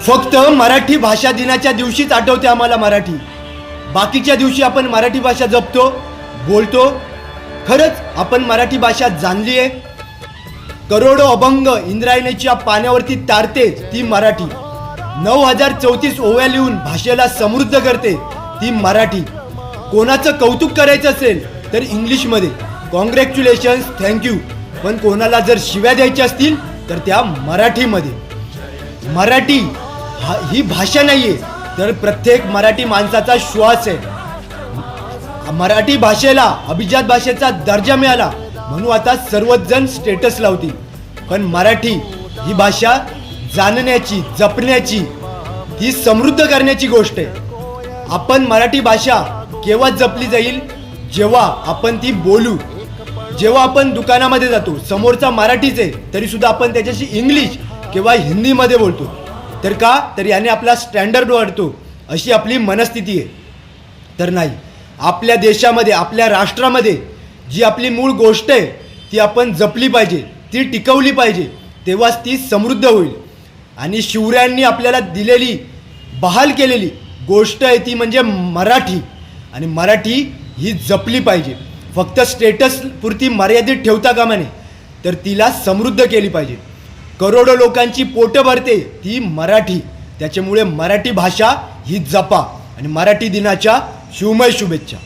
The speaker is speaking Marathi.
फक्त मराठी भाषा दिनाच्या दिवशीच आठवते आम्हाला मराठी. बाकीच्या दिवशी आपण मराठी भाषा जपतो, बोलतो. खरंच आपण मराठी भाषा जाणली आहे. करोडो अभंग इंद्रायणीच्या पाण्यावरती तारते ती मराठी. 9034 ओव्या लिहून भाषेला समृद्ध करते ती मराठी. कोणाचं कौतुक करायचं असेल तर इंग्लिशमध्ये कॉंग्रॅच्युलेशन्स, थँक्यू. पण कोणाला जर शिव्या द्यायच्या असतील तर त्या मराठीमध्ये. मराठी ही भाषा नाही आहे, तर प्रत्येक मराठी माणसाचा श्वास आहे. मराठी भाषेला अभिजात भाषेचा दर्जा मिळाला म्हणून आता सर्वच जण स्टेटस लावतील. पण मराठी ही भाषा जाणण्याची, जपण्याची, ही समृद्ध करण्याची गोष्ट आहे. आपण मराठी भाषा केव्हा जपली जाईल जेव्हा आपण ती बोलू. जेव्हा आपण दुकानामध्ये जातो, समोरचा मराठीच आहे तरी सुद्धा आपण त्याच्याशी इंग्लिश किंवा हिंदीमध्ये बोलतो. तर का? तर याने आपला स्टँडर्ड वाढतो अशी आपली मनस्थिती आहे. तर नाही, आपल्या देशामध्ये, आपल्या राष्ट्रामध्ये जी आपली मूळ गोष्ट आहे ती आपण जपली पाहिजे, ती टिकवली पाहिजे. तेव्हाच ती समृद्ध होईल. आणि शिवरायांनी आपल्याला दिलेली, बहाल केलेली गोष्ट आहे ती म्हणजे मराठी. आणि मराठी ही जपली पाहिजे. फक्त स्टेटस पुरती मर्यादित ठेवता कामा नये, तर तिला समृद्ध केली पाहिजे. करोडो लोकांची पोटं भरते ती मराठी. त्याच्यामुळे मराठी भाषा ही जपा. आणि मराठी दिनाच्या शिवमय शुभेच्छा.